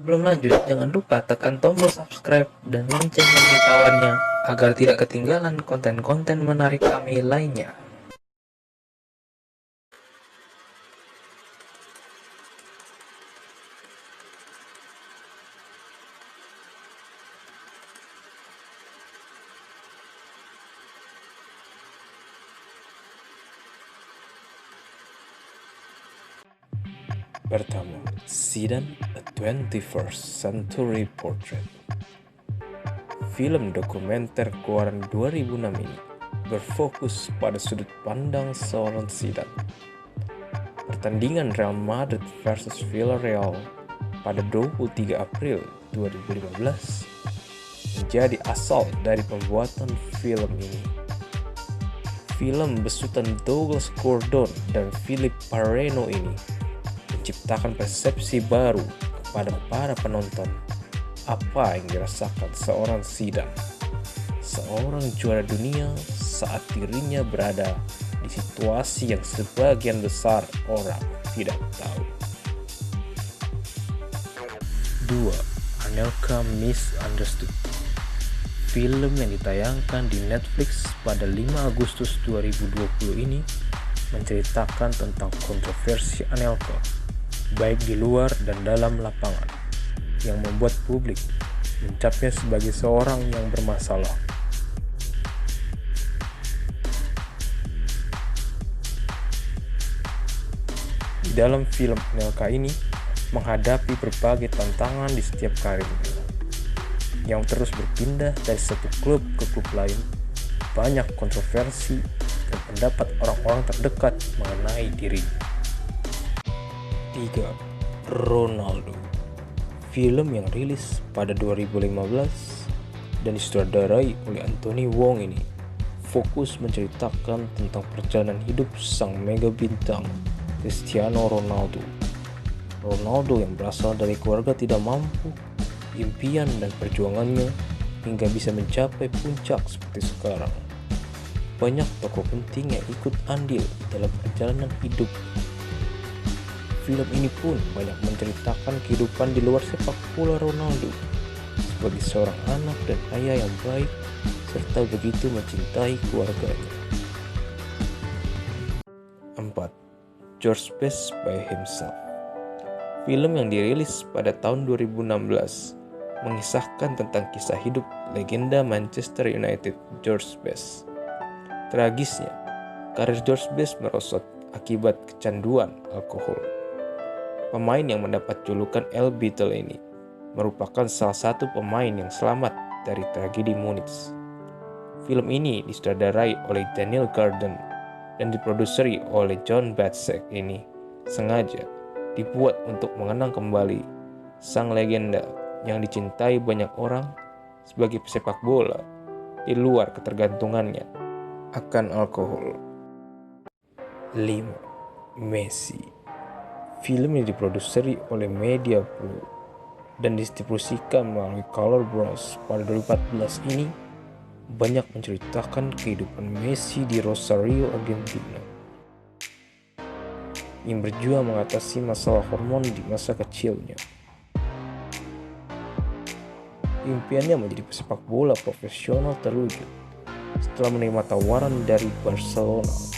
Sebelum lanjut, jangan lupa tekan tombol subscribe dan lonceng pemberitahuannya agar tidak ketinggalan konten-konten menarik kami lainnya. Pertama, Zidane, A 21st Century Portrait. Film dokumenter keluaran 2006 ini berfokus pada sudut pandang seorang Zidane. Pertandingan Real Madrid versus Villarreal pada 23 April 2015 menjadi asal dari pembuatan film ini. Film besutan Douglas Gordon dan Philip Pareno ini menciptakan persepsi baru kepada para penonton apa yang dirasakan seorang Zidane, seorang juara dunia saat dirinya berada di situasi yang sebagian besar orang tidak tahu. 2. Anelka Misunderstood. Film yang ditayangkan di Netflix pada 5 Agustus 2020 ini menceritakan tentang kontroversi Anelka baik di luar dan dalam lapangan, yang membuat publik mencapnya sebagai seorang yang bermasalah. Di dalam film, Anelka ini menghadapi berbagai tantangan di setiap karirnya, yang terus berpindah dari satu klub ke klub lain, banyak kontroversi dan pendapat orang-orang terdekat mengenai dirinya. 3. Ronaldo. Film yang rilis pada 2015 dan disutradarai oleh Anthony Wong ini fokus menceritakan tentang perjalanan hidup sang mega bintang Cristiano Ronaldo. Ronaldo yang berasal dari keluarga tidak mampu, impian dan perjuangannya hingga bisa mencapai puncak seperti sekarang. Banyak tokoh penting yang ikut andil dalam perjalanan hidup. Film ini pun banyak menceritakan kehidupan di luar sepak bola Ronaldo sebagai seorang anak dan ayah yang baik serta begitu mencintai keluarganya. 4. George Best by Himself. Film yang dirilis pada tahun 2016 mengisahkan tentang kisah hidup legenda Manchester United George Best. Tragisnya, karir George Best merosot akibat kecanduan alkohol. Pemain yang mendapat julukan El Beatle ini merupakan salah satu pemain yang selamat dari tragedi Munich. Film ini disutradarai oleh Daniel Garden dan diproduseri oleh John Batsek ini sengaja dibuat untuk mengenang kembali sang legenda yang dicintai banyak orang sebagai pesepak bola di luar ketergantungannya akan alkohol. 5. Messi. Film yang diproduseri oleh Media Pro dan distribusikan melalui Color Bros pada 2014 ini banyak menceritakan kehidupan Messi di Rosario, Argentina, yang berjuang mengatasi masalah hormon di masa kecilnya. Impiannya menjadi pesepak bola profesional terwujud setelah menerima tawaran dari Barcelona.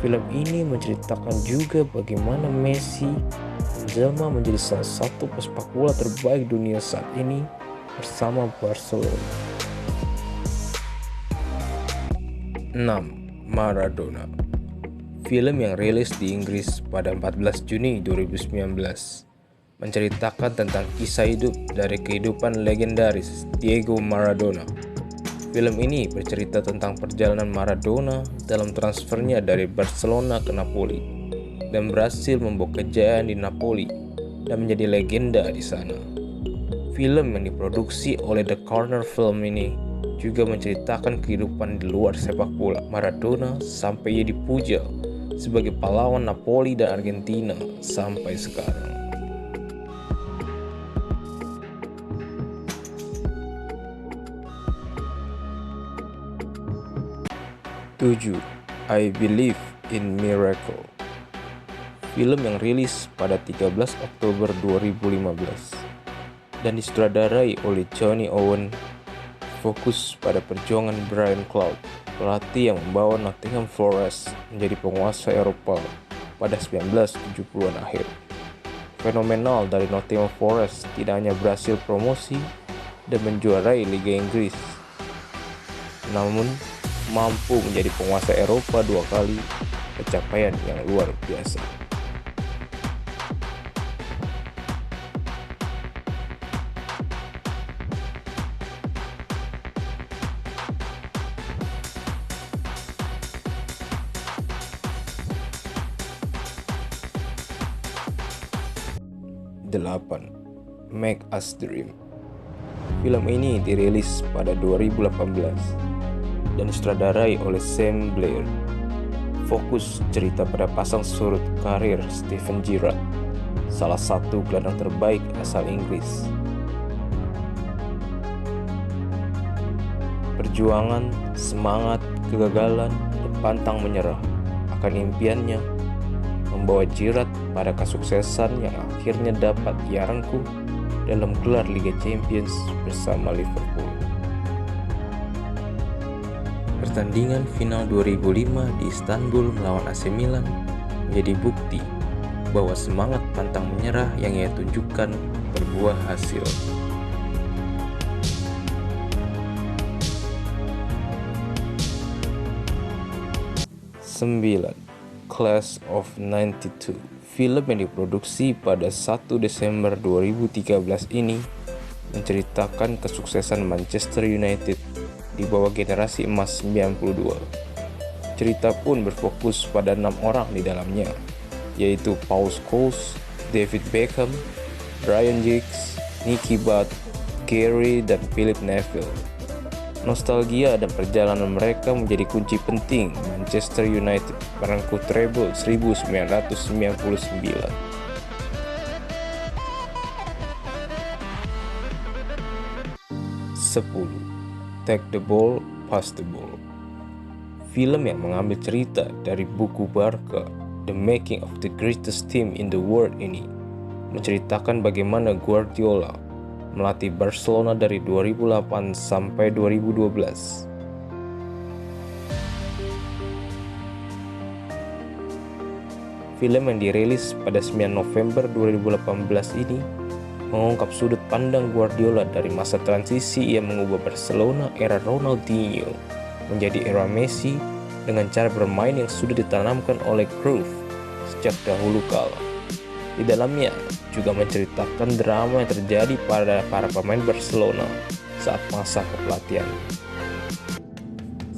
Film ini menceritakan juga bagaimana Messi menjelma menjadi salah satu pesepak bola terbaik dunia saat ini bersama Barcelona. 6. Maradona. Film yang rilis di Inggris pada 14 Juni 2019 menceritakan tentang kisah hidup dari kehidupan legendaris Diego Maradona. Film ini bercerita tentang perjalanan Maradona dalam transfernya dari Barcelona ke Napoli dan berhasil membawa kejayaan di Napoli dan menjadi legenda di sana. Film yang diproduksi oleh The Corner Film ini juga menceritakan kehidupan di luar sepak bola Maradona sampai ia dipuja sebagai pahlawan Napoli dan Argentina sampai sekarang. 7. I Believe in Miracle. Film yang rilis pada 13 Oktober 2015 dan disutradarai oleh Johnny Owen, fokus pada perjuangan Brian Clough, pelatih yang membawa Nottingham Forest menjadi penguasa Eropa pada 1970-an akhir. Fenomenal dari Nottingham Forest tidak hanya berhasil promosi dan menjuarai Liga Inggris, namun mampu menjadi penguasa Eropa 2 kali, pencapaian yang luar biasa. Delapan, Make Us Dream. Film ini dirilis pada 2018 dan disutradarai oleh Sam Blair. Fokus cerita pada pasang surut karir Steven Gerrard, salah satu gelandang terbaik asal Inggris. Perjuangan, semangat, kegagalan, dan pantang menyerah akan impiannya membawa Gerrard pada kesuksesan yang akhirnya dapat ia rengkuh dalam gelar Liga Champions bersama Liverpool. Pertandingan final 2005 di Istanbul melawan AC Milan menjadi bukti bahwa semangat pantang menyerah yang ia tunjukkan berbuah hasil. Sembilan, Class of 92. Film yang diproduksi pada 1 Desember 2013 ini menceritakan kesuksesan Manchester United di bawah generasi emas 92. Cerita pun berfokus pada 6 orang di dalamnya, yaitu Paul Scholes, David Beckham, Ryan Giggs, Nicky Butt, Gary, dan Philip Neville. Nostalgia dan perjalanan mereka menjadi kunci penting Manchester United merengkuh treble 1999. 10. Take the Ball, Pass the Ball. Film yang mengambil cerita dari buku Barca, The Making of the Greatest Team in the World ini menceritakan bagaimana Guardiola melatih Barcelona dari 2008 sampai 2012. Film yang dirilis pada 9 November 2018 ini mengungkap sudut pandang Guardiola dari masa transisi ia mengubah Barcelona era Ronaldinho menjadi era Messi dengan cara bermain yang sudah ditanamkan oleh Cruyff sejak dahulu kala. Di dalamnya juga menceritakan drama yang terjadi pada para pemain Barcelona saat masa kepelatihan.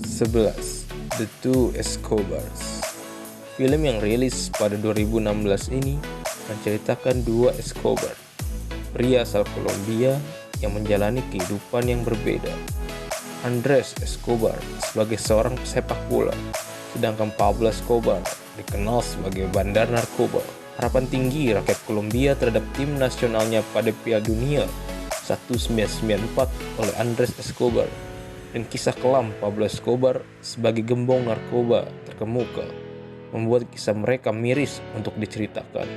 11. The Two Escobars. Film yang rilis pada 2016 ini menceritakan dua Escobar, pria asal Kolombia yang menjalani kehidupan yang berbeda. Andres Escobar sebagai seorang pesepak bola, sedangkan Pablo Escobar dikenal sebagai bandar narkoba. Harapan tinggi rakyat Kolombia terhadap tim nasionalnya pada Piala Dunia 1994 oleh Andres Escobar dan kisah kelam Pablo Escobar sebagai gembong narkoba terkemuka membuat kisah mereka miris untuk diceritakan.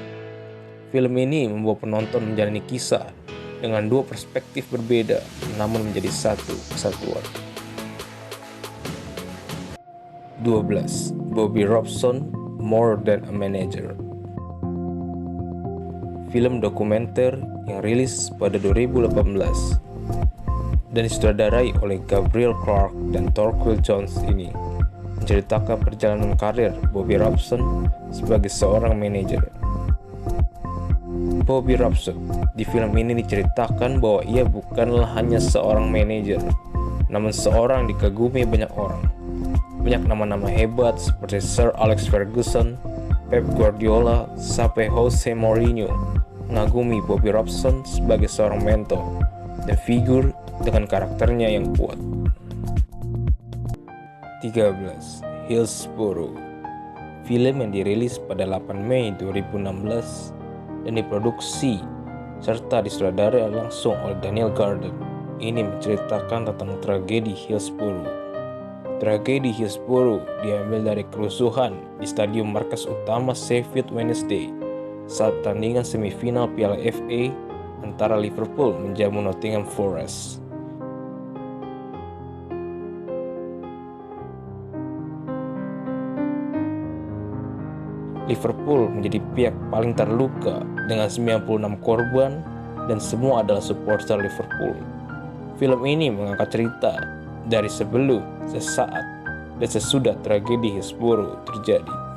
Film ini membawa penonton menjalani kisah dengan dua perspektif berbeda namun menjadi satu kesatuan. 12. Bobby Robson, More Than a Manager. Film dokumenter yang rilis pada 2018 dan disutradarai oleh Gabriel Clark dan Torquil Jones ini menceritakan perjalanan karir Bobby Robson sebagai seorang manajer. Bobby Robson di film ini diceritakan bahwa ia bukanlah hanya seorang manajer, namun seorang dikagumi banyak orang. Banyak nama-nama hebat seperti Sir Alex Ferguson, Pep Guardiola, sampai Jose Mourinho mengagumi Bobby Robson sebagai seorang mentor dan figur dengan karakternya yang kuat. 13. Hillsborough. Film yang dirilis pada 8 Mei 2016 dan diproduksi serta disutradarai langsung oleh Daniel Garden. Ini menceritakan tentang tragedi Hillsborough. Tragedi Hillsborough diambil dari kerusuhan di stadion markas utama Sheffield Wednesday saat pertandingan semifinal Piala FA antara Liverpool menjamu Nottingham Forest. Liverpool menjadi pihak paling terluka dengan 96 korban dan semua adalah supporter Liverpool. Film ini mengangkat cerita dari sebelum, sesaat, dan sesudah tragedi Hillsborough terjadi.